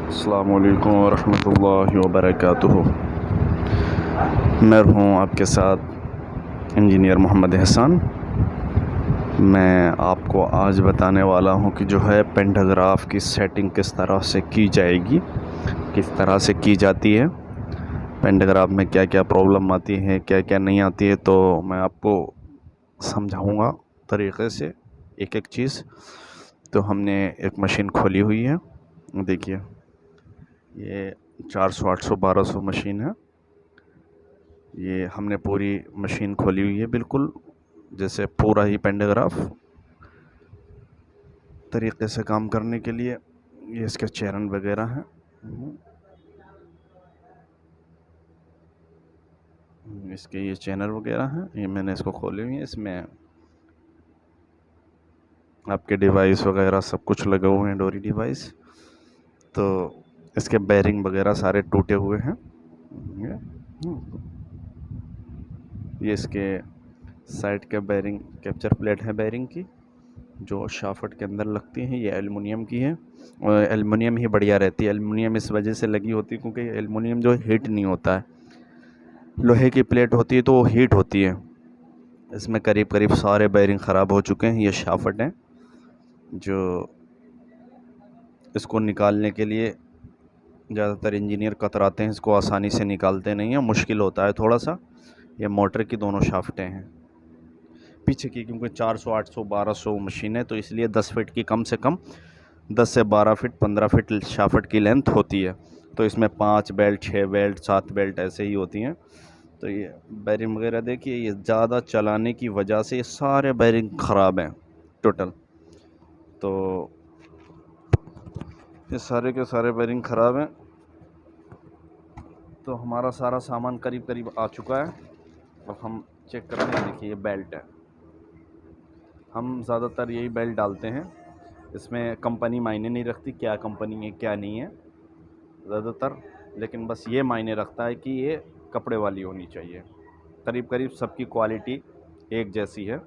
अस्सलामु अलैकुम वरहमतुल्लाहि वबरकातुहू। मैं हूँ आपके साथ इंजीनियर मोहम्मद एहसान। मैं आपको आज बताने वाला हूँ कि जो है पेंटाग्राफ की सेटिंग किस तरह से की जाएगी, किस तरह से की जाती है, पेंटाग्राफ में क्या क्या प्रॉब्लम आती है, क्या क्या नहीं आती है। तो मैं आपको समझाऊँगा तरीक़े से एक एक चीज़। तो हमने एक मशीन खोली हुई है, देखिए ये 400 800 1200 मशीन है। ये हमने पूरी मशीन खोली हुई है, बिल्कुल जैसे पूरा ही पेंटाग्राफ तरीक़े से काम करने के लिए। ये इसके चैनल वगैरह हैं, इसके ये चैनल वगैरह हैं। ये मैंने इसको खोले हुए हैं, इसमें आपके डिवाइस वगैरह सब कुछ लगे हुए हैं, डोरी डिवाइस। तो इसके बेरिंग वगैरह सारे टूटे हुए हैं। ये इसके साइड के बेरिंग कैप्चर प्लेट है बेरिंग की, जो शाफ्ट के अंदर लगती हैं। ये एल्युमिनियम की है और एल्युमिनियम ही बढ़िया रहती है। एल्युमिनियम इस वजह से लगी होती है क्योंकि एल्युमिनियम जो हीट नहीं होता है, लोहे की प्लेट होती है तो वो हीट होती है। इसमें करीब करीब सारे बेरिंग ख़राब हो चुके हैं। ये शाफ्ट हैं जो इसको निकालने के लिए ज़्यादातर इंजीनियर कतराते हैं, इसको आसानी से निकालते नहीं हैं, मुश्किल होता है थोड़ा सा। ये मोटर की दोनों शाफ्टें हैं पीछे की, क्योंकि 400 800 1200 मशीन है तो इसलिए 10 फीट की कम से कम 10 से 12 फीट 15 फीट शाफ्ट की लेंथ होती है। तो इसमें 5 बेल्ट 6 बेल्ट 7 बेल्ट ऐसे ही होती हैं। तो ये बेरिंग वगैरह देखिए, ये ज़्यादा चलाने की वजह से ये सारे बेरिंग ख़राब हैं टोटल। तो ये सारे के सारे बेरिंग ख़राब हैं। तो हमारा सारा सामान करीब करीब आ चुका है। अब हम चेक करते हैं। देखिए ये बेल्ट है, हम ज़्यादातर यही बेल्ट डालते हैं। इसमें कंपनी मायने नहीं रखती, क्या कंपनी है क्या नहीं है ज़्यादातर, लेकिन बस ये मायने रखता है कि ये कपड़े वाली होनी चाहिए। करीब करीब सबकी क्वालिटी एक जैसी है,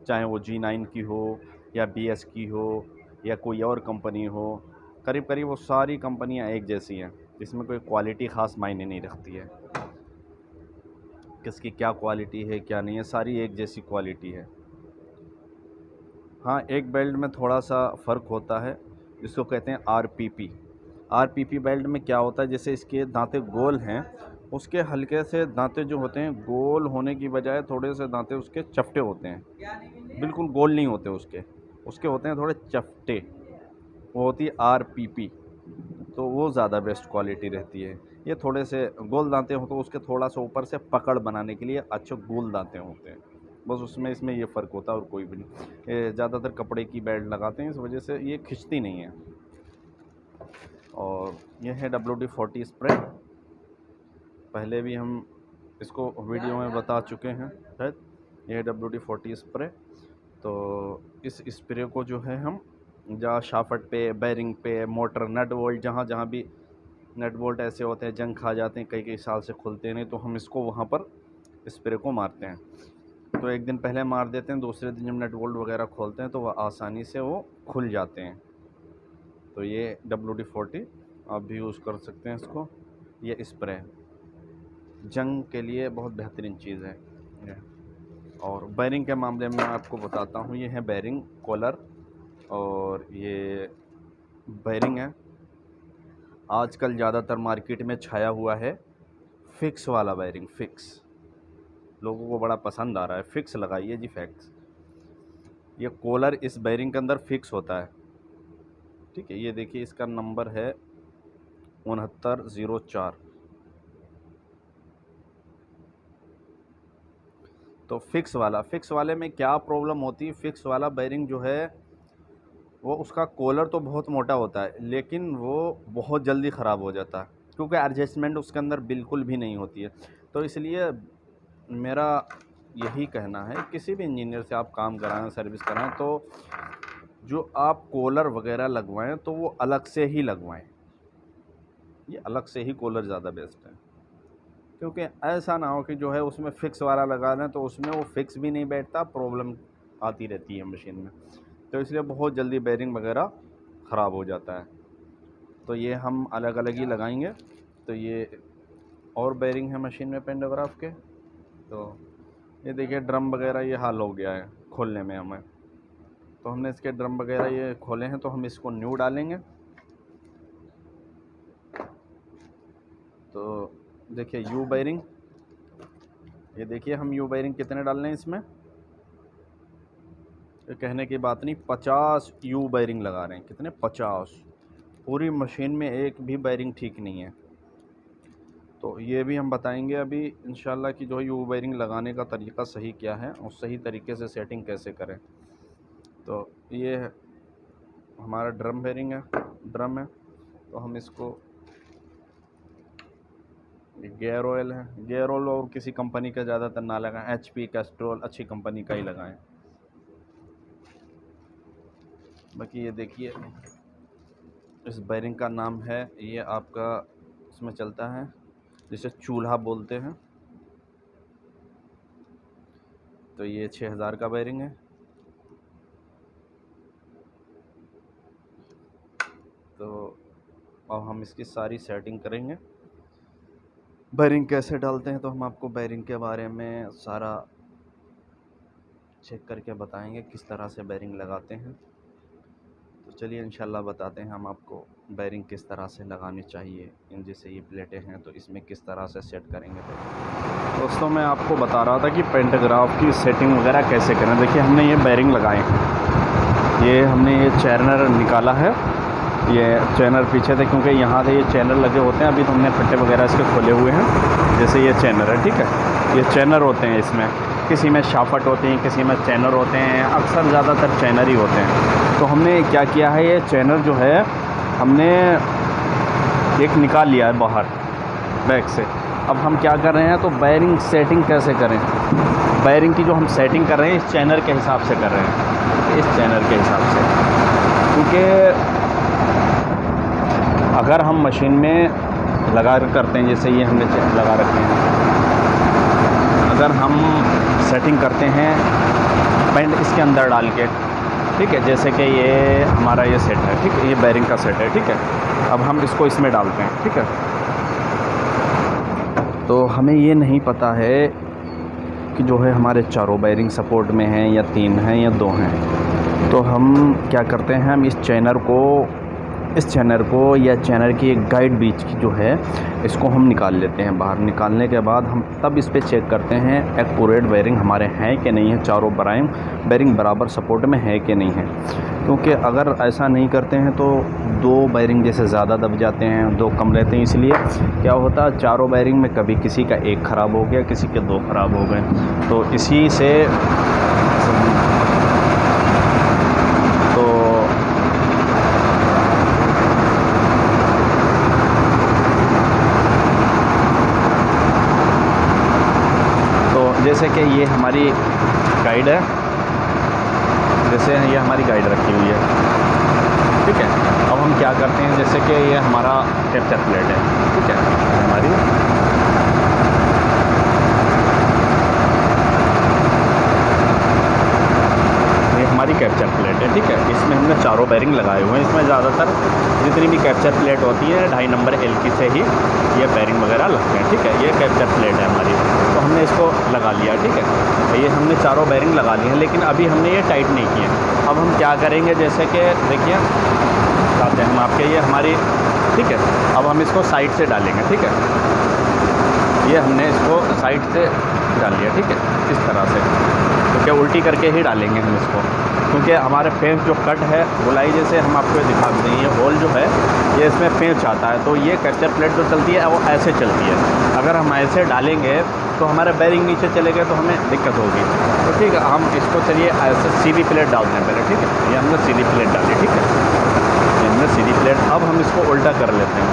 चाहे वो G9 की हो या BS की हो या कोई और कंपनी हो। करीब करीब वो सारी कंपनियां एक जैसी हैं, इसमें कोई क्वालिटी ख़ास मायने नहीं रखती है, किसकी क्या क्वालिटी है क्या नहीं है, सारी एक जैसी क्वालिटी है। हाँ, एक बेल्ट में थोड़ा सा फ़र्क होता है, जिसको कहते हैं RPP बेल्ट में क्या होता है, जैसे इसके दांते गोल हैं, उसके हल्के से दांते जो होते हैं गोल होने की बजाय थोड़े से दांते उसके चपटे होते हैं, बिल्कुल गोल नहीं होते उसके होते हैं थोड़े चपटे, वो होती है RPP। तो वो ज़्यादा बेस्ट क्वालिटी रहती है। ये थोड़े से गोल दांते हो तो उसके थोड़ा सा ऊपर से पकड़ बनाने के लिए अच्छे गोल दांते होते हैं, बस उसमें इसमें ये फ़र्क होता है और कोई भी नहीं। ये ज़्यादातर कपड़े की बेल्ट लगाते हैं, इस वजह से ये खिंचती नहीं है। और ये है WD-40 स्प्रे, पहले भी हम इसको वीडियो में बता चुके हैं शायद। ये है WD-40 स्प्रे। तो इस स्प्रे को जो है हम जहाँ शाफ्ट पे, बेरिंग पे, मोटर, नट बोल्ट, जहाँ जहाँ भी नट बोल्ट ऐसे होते हैं जंग खा जाते हैं, कई कई साल से खुलते नहीं, तो हम इसको वहाँ पर स्प्रे को मारते हैं। तो एक दिन पहले मार देते हैं, दूसरे दिन जब नट बोल्ट वगैरह खोलते हैं तो वह आसानी से वो खुल जाते हैं। तो ये WD-40 आप भी यूज़ कर सकते हैं इसको। ये स्प्रे जंग के लिए बहुत बेहतरीन चीज़ है। और बेरिंग के मामले में आपको बताता हूँ, ये है बेरिंग कॉलर, और ये बेरिंग है। आजकल ज़्यादातर मार्केट में छाया हुआ है फिक्स वाला बेरिंग, फिक्स लोगों को बड़ा पसंद आ रहा है। फिक्स लगाइए जी, फिक्स। ये कॉलर इस बेरिंग के अंदर फिक्स होता है, ठीक है। ये देखिए इसका नंबर है 6904। तो फिक्स वाले में क्या प्रॉब्लम होती है, फिक्स वाला बेरिंग जो है वो उसका कॉलर तो बहुत मोटा होता है, लेकिन वो बहुत जल्दी ख़राब हो जाता है क्योंकि एडजस्टमेंट उसके अंदर बिल्कुल भी नहीं होती है। तो इसलिए मेरा यही कहना है, किसी भी इंजीनियर से आप काम कराएं, सर्विस कराएं, तो जो आप कॉलर वगैरह लगवाएं तो वो अलग से ही लगवाएं। ये अलग से ही कॉलर ज़्यादा बेस्ट है, क्योंकि ऐसा ना हो कि जो है उसमें फ़िक्स वाला लगा दें तो उसमें वो फ़िक्स भी नहीं बैठता, प्रॉब्लम आती रहती है मशीन में। तो इसलिए बहुत जल्दी बेरिंग वगैरह ख़राब हो जाता है। तो ये हम अलग अलग ही लगाएंगे। तो ये और बेरिंग है मशीन में पेंटोग्राफ के। तो ये देखिए ड्रम वगैरह ये हाल हो गया है खोलने में हमें। तो हमने इसके ड्रम वगैरह ये खोले हैं, तो हम इसको न्यू डालेंगे। तो देखिए यू बेरिंग, ये देखिए हम यू बेरिंग कितने डाल रहे हैं इसमें, ये कहने की बात नहीं, 50 यू बेरिंग लगा रहे हैं। कितने? 50। पूरी मशीन में एक भी बेरिंग ठीक नहीं है। तो ये भी हम बताएंगे अभी इंशाल्लाह कि जो यू बेरिंग लगाने का तरीका सही क्या है और सही तरीके से सेटिंग कैसे करें। तो ये हमारा ड्रम बेरिंग है, ड्रम है। तो हम इसको, गेयर ऑयल है, गेयर ऑयल और किसी कंपनी का ज़्यादातर ना लगाएं, HP, कैस्ट्रॉल अच्छी कंपनी का ही लगाएं। बाकी ये देखिए इस बेरिंग का नाम है, ये आपका इसमें चलता है जिसे चूल्हा बोलते हैं। तो ये 6000 का बेरिंग है। तो अब हम इसकी सारी सेटिंग करेंगे। बेरिंग कैसे डालते हैं तो हम आपको बेरिंग के बारे में सारा चेक करके बताएंगे किस तरह से बेरिंग लगाते हैं। तो चलिए इंशाल्लाह बताते हैं हम आपको बेरिंग किस तरह से लगानी चाहिए। इन जैसे ये प्लेटें हैं तो इसमें किस तरह से सेट करेंगे। दोस्तों मैं आपको बता रहा था कि पेंटोग्राफ की सेटिंग वगैरह कैसे करें। देखिए हमने ये बेरिंग लगाए हैं, ये हमने ये चैनर निकाला है, ये चैनर पीछे थे क्योंकि यहाँ से ये चैनर लगे होते हैं। अभी तो हमने फट्टे वगैरह इसके खोले हुए हैं। जैसे ये चैनर है, ठीक है, ये चैनर होते हैं इसमें, किसी में शाफट होती हैं, किसी में चैनर होते हैं, अक्सर ज़्यादातर चैनर ही होते हैं। तो हमने क्या किया है, ये चैनर जो है हमने एक निकाल लिया है बाहर बैग से। अब हम क्या कर रहे हैं, तो बेरिंग सेटिंग कैसे करें। बेरिंग की जो हम सेटिंग कर रहे हैं इस चैनर के हिसाब से कर रहे हैं, इस चैनर के हिसाब से। क्योंकि अगर हम मशीन में लगा कर करते हैं, जैसे ये हमने लगा रखे हैं, अगर हम सेटिंग करते हैं पेंट इसके अंदर डाल के, ठीक है, जैसे कि ये हमारा ये सेट है, ठीक है, ये बेरिंग का सेट है, ठीक है। अब हम इसको इसमें डालते हैं, ठीक है। तो हमें ये नहीं पता है कि जो है हमारे चारों बेरिंग सपोर्ट में हैं या 3 हैं या 2 हैं। तो हम क्या करते हैं, हम इस चैनर को या चैनर की एक गाइड बीच की जो है इसको हम निकाल लेते हैं बाहर। निकालने के बाद हम तब इस पे चेक करते हैं एक्यूरेट बेरिंग हमारे हैं कि नहीं है, चारों बेरिंग बराबर सपोर्ट में है कि नहीं है। क्योंकि अगर ऐसा नहीं करते हैं तो 2 बेरिंग जैसे ज़्यादा दब जाते हैं, 2 कम रहते हैं। इसलिए क्या होता है, चारों बेरिंग में कभी किसी का 1 ख़राब हो गया, किसी के 2 ख़राब हो गए। तो इसी से जैसे कि ये हमारी गाइड है, जैसे ये हमारी गाइड रखी हुई है, ठीक है। अब हम क्या करते हैं, जैसे कि ये हमारा कैप्चर प्लेट है, ठीक है, हमारी कैप्चर प्लेट है, ठीक है। इसमें हमने चारों बेरिंग लगाए हुए हैं। इसमें ज़्यादातर जितनी भी कैप्चर प्लेट होती है 2.5 नंबर LK से ही ये बेरिंग वगैरह लगते हैं, ठीक है। ये कैप्चर प्लेट है हमारी, तो हमने इसको लगा लिया, ठीक है। ये हमने चारों बेरिंग लगा लिए हैं, लेकिन अभी हमने ये टाइट नहीं किए। अब हम क्या करेंगे, जैसे कि देखिए बताते हैं हम आपके, ये हमारी, ठीक है। अब हम इसको साइड से डालेंगे, ठीक है। ये हमने इसको साइड से डाल लिया, ठीक है, इस तरह से। तो क्या उल्टी करके ही डालेंगे हम इसको, क्योंकि हमारे पेंच जो कट है गोलाई, जैसे हम आपको दिखा दें, ये होल जो है ये इसमें पेंच आता है। तो ये कैप्चर प्लेट जो चलती है वो ऐसे चलती है। अगर हम ऐसे डालेंगे तो हमारे बेरिंग नीचे चले गए तो हमें दिक्कत होगी। तो ठीक है, हम इसको चलिए ऐसे सीधी प्लेट डालते हैं पहले, ठीक है। ये हमने सीधी प्लेट डाली, ठीक है, ये हमने सीधी प्लेट। अब हम इसको उल्टा कर लेते हैं।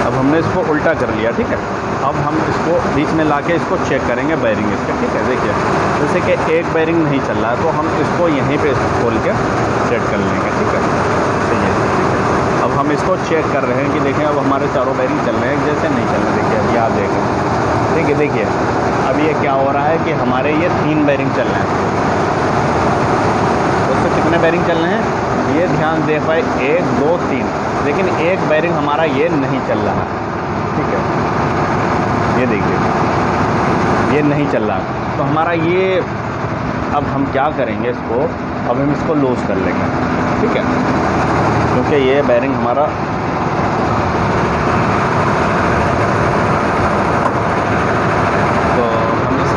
अब हमने इसको उल्टा कर लिया, ठीक है। अब हम इसको बीच में लाके इसको चेक करेंगे बेरिंग इसका, ठीक है। देखिए जैसे कि एक बेरिंग नहीं चल रहा है तो हम इसको यहीं पे खोल के सेट कर लेंगे, ठीक है। तो ये ठीक है। अब हम इसको चेक कर रहे हैं कि देखें अब हमारे चारों बेरिंग चल रहे हैं, जैसे नहीं चल रहे। देखिए अब आप देखें, ठीक है, देखिए अब ये क्या हो रहा है कि हमारे ये 3 बेरिंग चल रहे हैं। उससे कितने बेरिंग चल रहे हैं, ये ध्यान दे पाए 1 2 3, लेकिन एक बेरिंग हमारा ये नहीं चल रहा है, ठीक है। ये देखिए ये नहीं चल रहा, तो हमारा ये, अब हम क्या करेंगे इसको, अब हम इसको लूज़ कर लेंगे, ठीक है, क्योंकि ये बेरिंग हमारा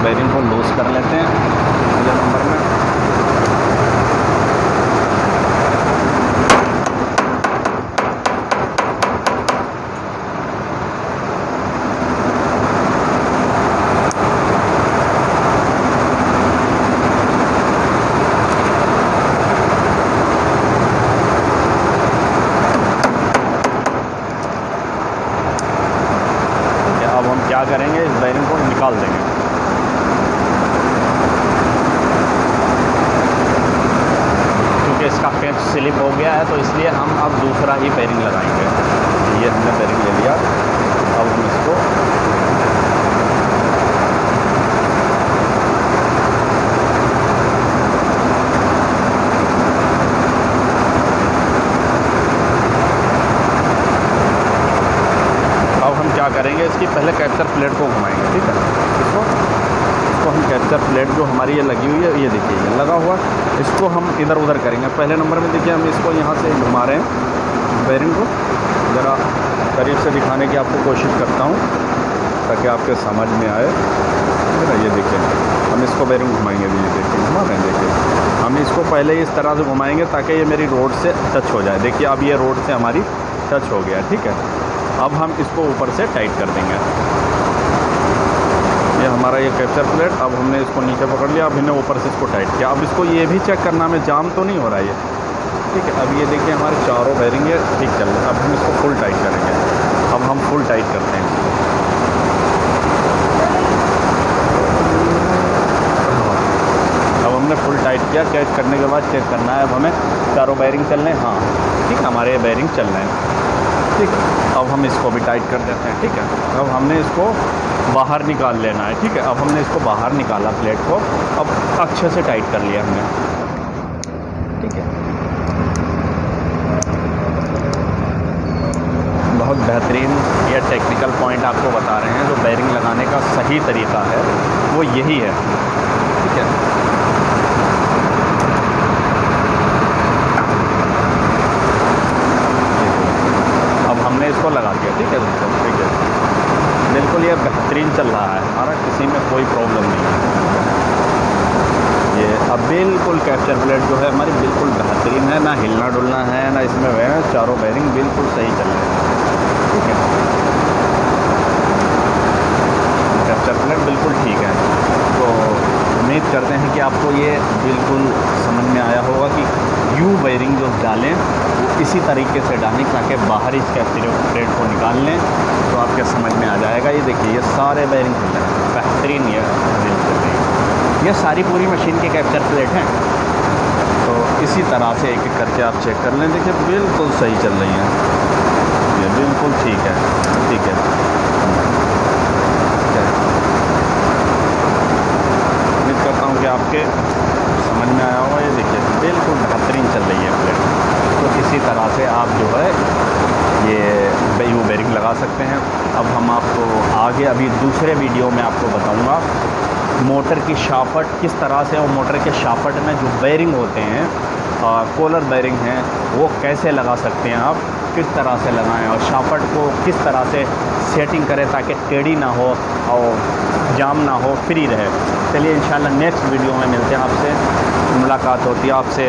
बेरिंग को लूज़ कर लेते हैं अगले नंबर में। अब हम क्या करेंगे, इस बेरिंग को निकाल देंगे। इसका पेंच स्लिप हो गया है, तो इसलिए हम अब दूसरा ही बेरिंग लगाएंगे। ये हमने बेरिंग ले लिया, अब हम इसको क्या करेंगे, इसकी पहले कैप्चर प्लेट को घुमाएंगे, ठीक है। इसको हम कैप्चर प्लेट जो हमारी ये लगी हुई है, ये देखिए ये लगा हुआ, इसको हम इधर उधर करेंगे। पहले नंबर में देखिए हम इसको यहाँ से घुमा रहे हैं बेरिंग को, ज़रा करीब से दिखाने की आपको कोशिश करता हूँ ताकि आपके समझ में आए। ये देखिए हम इसको बेरिंग घुमाएंगे, ये देखिए घुमा रहे हैं। देखिए हम इसको पहले इस तरह से घुमाएंगे ताकि ये मेरी रोड से टच हो जाए। देखिए अब ये रोड से हमारी टच हो गया, ठीक है। अब हम इसको ऊपर से टाइट कर देंगे। ये हमारा ये कैप्चर प्लेट, अब हमने इसको नीचे पकड़ लिया, अब हमने ऊपर से इसको टाइट किया। अब इसको ये भी चेक करना में जाम तो नहीं हो रहा है ये, ठीक है। अब ये देखिए हमारे चारों बेरिंग है ठीक चल रहे हैं। अब हम इसको फुल टाइट करेंगे। अब हम फुल टाइट करते हैं। अब हमने फुल टाइट किया। टाइट करने के बाद चेक करना है अब हमें चारों बेरिंग चल रहे हैं, हाँ ठीक है, हमारे बेरिंग चल रहे हैं, ठीक है। अब हम इसको भी टाइट कर देते हैं, ठीक है। अब हमने इसको बाहर निकाल लेना है, ठीक है। अब हमने इसको बाहर निकाला प्लेट को, अब अच्छे से टाइट कर लिया हमने, ठीक है। बहुत बेहतरीन ये टेक्निकल पॉइंट आपको बता रहे हैं। जो बेरिंग लगाने का सही तरीका है वो यही है, ठीक है। इसको लगा दिया, ठीक है दोस्तों, ठीक है। बिल्कुल ये बेहतरीन चल रहा है हमारा, किसी में कोई प्रॉब्लम नहीं है। ये अब बिल्कुल कैप्चर प्लेट जो है हमारी बिल्कुल बेहतरीन है, ना हिलना डुलना है ना इसमें वह है। चारों बेरिंग बिल्कुल सही चल रहे हैं, ठीक है। कैप्चर प्लेट बिल्कुल ठीक है। तो उम्मीद करते हैं कि आपको ये बिल्कुल समझ में आया होगा कि यू बेरिंग जो डालें वो इसी तरीके से डालें ताकि बाहर इस कैप्चर प्लेट को निकाल लें, तो आपके समझ में आ जाएगा। ये देखिए ये सारे बेरिंग बेहतरीन ये बेरिंग चल रही है। ये सारी पूरी मशीन की कैप्चर प्लेट हैं, तो इसी तरह से एक एक करके आप चेक कर लें। देखिए बिल्कुल सही चल रही हैं, ये बिल्कुल ठीक है, ठीक है। उम्मीद करता हूँ कि आपके समझ में आया होगा। ये देखिए बिल्कुल बेहतरीन चल रही है प्लेट। तो इसी तरह से आप जो है ये यू बेरिंग लगा सकते हैं। अब हम आपको आगे अभी दूसरे वीडियो में आपको बताऊंगा मोटर की शाफ्ट किस तरह से, और मोटर के शाफ्ट में जो बेरिंग होते हैं कॉलर बेरिंग हैं वो कैसे लगा सकते हैं, आप किस तरह से लगाएं, और शाफ्ट को किस तरह से सेटिंग करें ताकि टेढ़ी ना हो और जाम ना हो, फ्री रहे। चलिए इंशाल्लाह नेक्स्ट वीडियो में मिलते हैं, आपसे मुलाकात होती है, आपसे